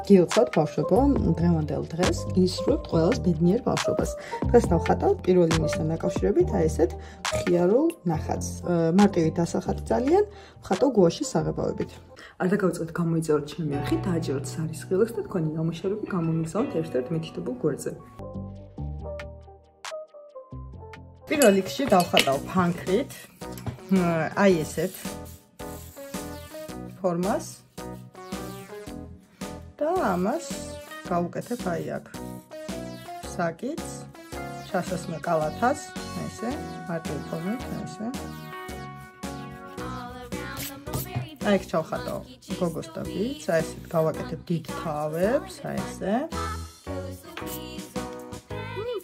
გილოცავთ ბავშვებო, დღევანდელ დღეს გისურვებთ ყველას ბედნიერ ბავშვობას. დღეს დავხატავთ პირველ ივნისთან დაკავშირებით აი ესეთ მხიარულ ნახატს. მარტივი დასახატი ძალიან, ვხატავ გუაშის საღებავებით. არ დაგავიწყეთ გამოიწეროთ ჩემი არხი, დააჯეროთ სარის ღილაკს და თქვენი ნამუშევრები გამომიგზავნეთ ერთ-ერთ მითითებულ გვერდზე. პირველ რიგში დავხატავ ფანქრით, აი ესეთ ფორმას. და ამას გავუკეთებ აი აქ საკიც ჩასასმე კალათას ესე მარტივი ფორმით ესე აი ეს ჩავხატავ გოგოს და ბიჭს აი ესე გავაკეთებ დიდ თავებს აი ესე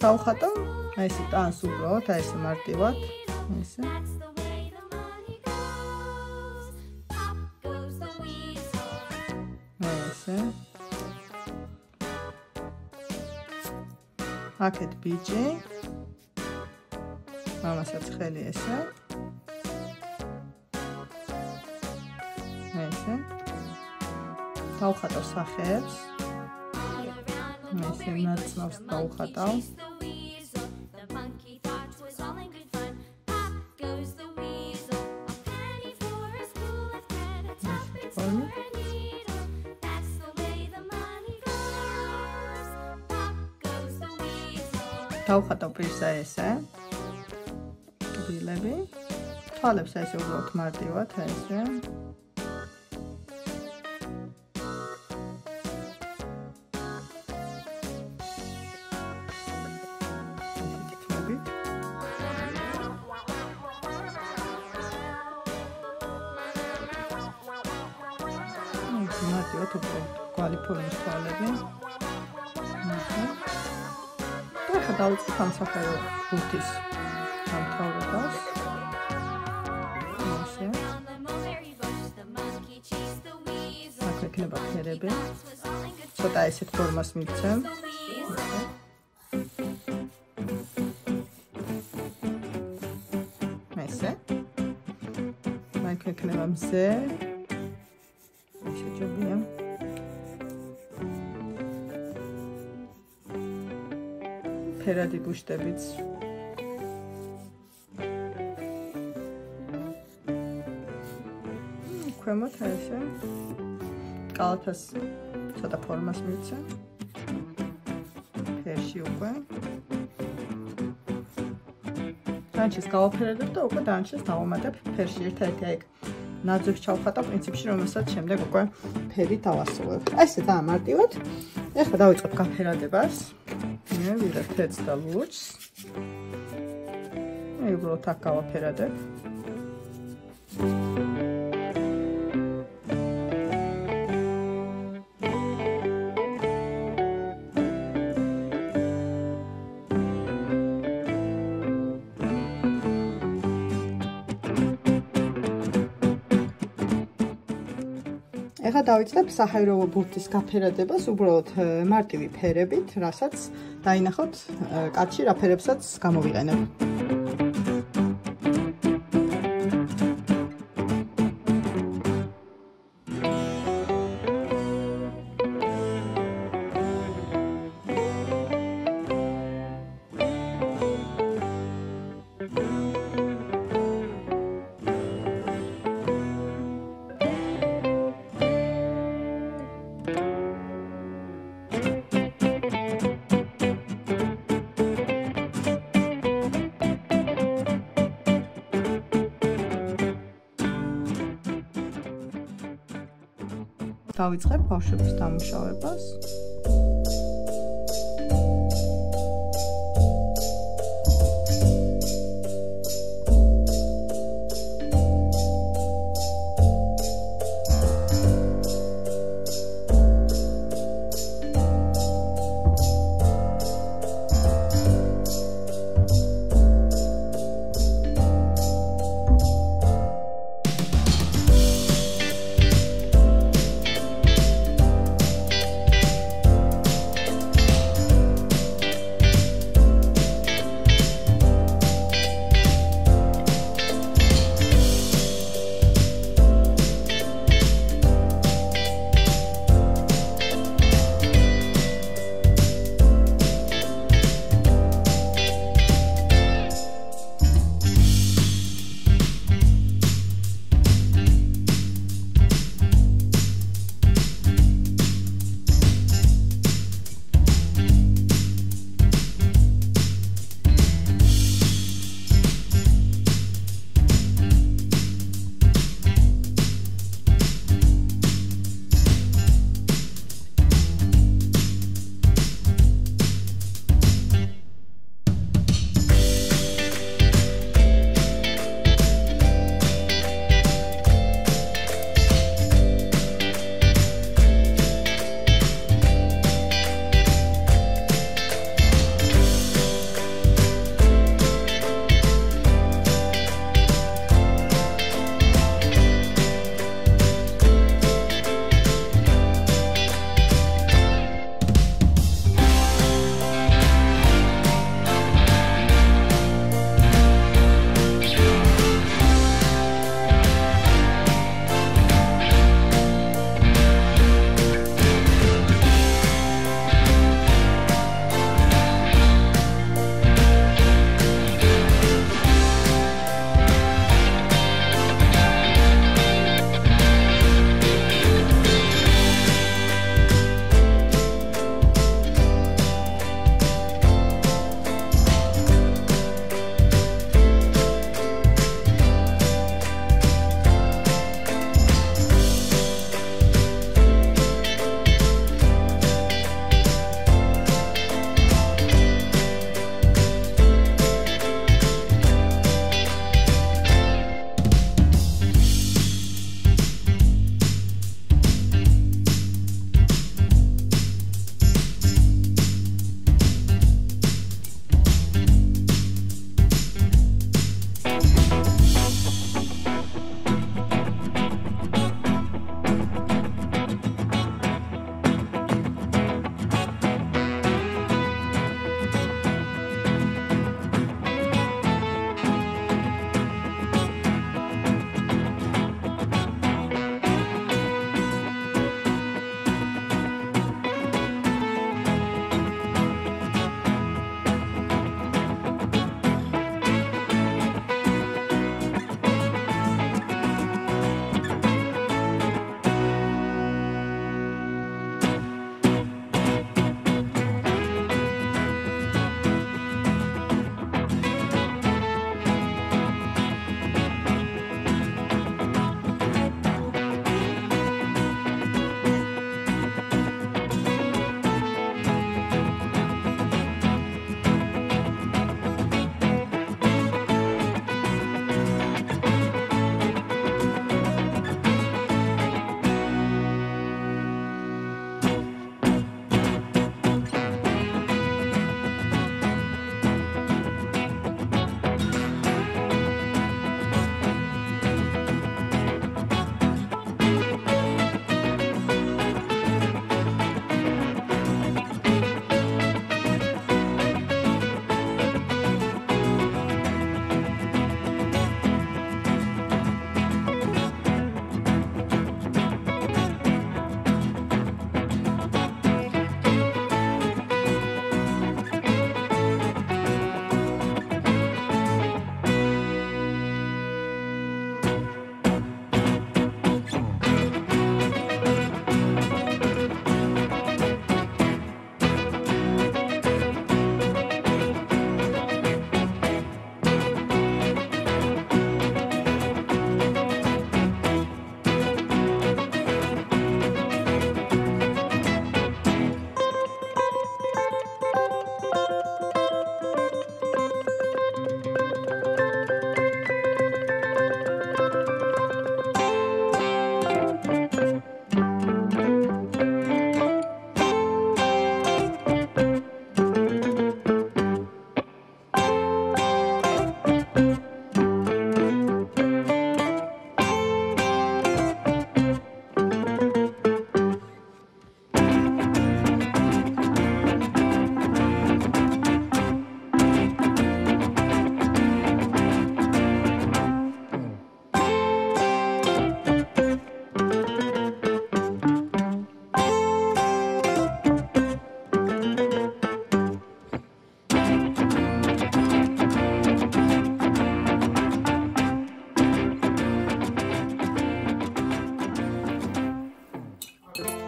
დავხატავ აი ესე ტანს უბრალოდ აი ესე მარტივად ესე აქეთ ბიჭი მამასაც ხელი ესე ესე დავხატავ სახეებს ესე ნაცნავს დავხატავ დავხატავ პირსა ესე დილები თვალებს ესე უბრალოდ მარტივად ესე მარტივად უბრალოდ კვალი ფორმის თვალები ახლა დავიწყებ ამ სახეობ ბურთის დამთავრებას. ესე. აქ ექნება ფერები. ცოტა ესეთ ფორმას მივცემ. ესე. აქ ექნება მზე. ესე ჯობია. ფერადი ბუშტებიც ქვემოთ ესე კალათას ცოტა ფორმას მივცე ფერში უკვე დანჩეს გავაფერებ და უკვე დანჩეს დავამატებ ფერში ერთ-ერთი აი ნაძვებს ჩავხატავ პრინციპში რომელსაც შემდეგ უკვე ფერი დავასრულებ აი ესე დაამარტივოთ ეხლა დავიწყებ გაფერადებას ვიღებ თეთრ და ლურჯს. უბრალოდ აქ გავაფერადებ. ეხლა დავიწყებ საჰაერო ბურთის გაფერადებას, უბრალოდ მარტივი ფერებით, რასაც დაინახოთ კაცი რა ფერებსაც გამოვიყენებ. დავიწყებ ბავშვების დამუშავებას.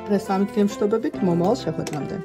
დღეს ამით გემშვიდობებით მომავალ შეხვედრამდე.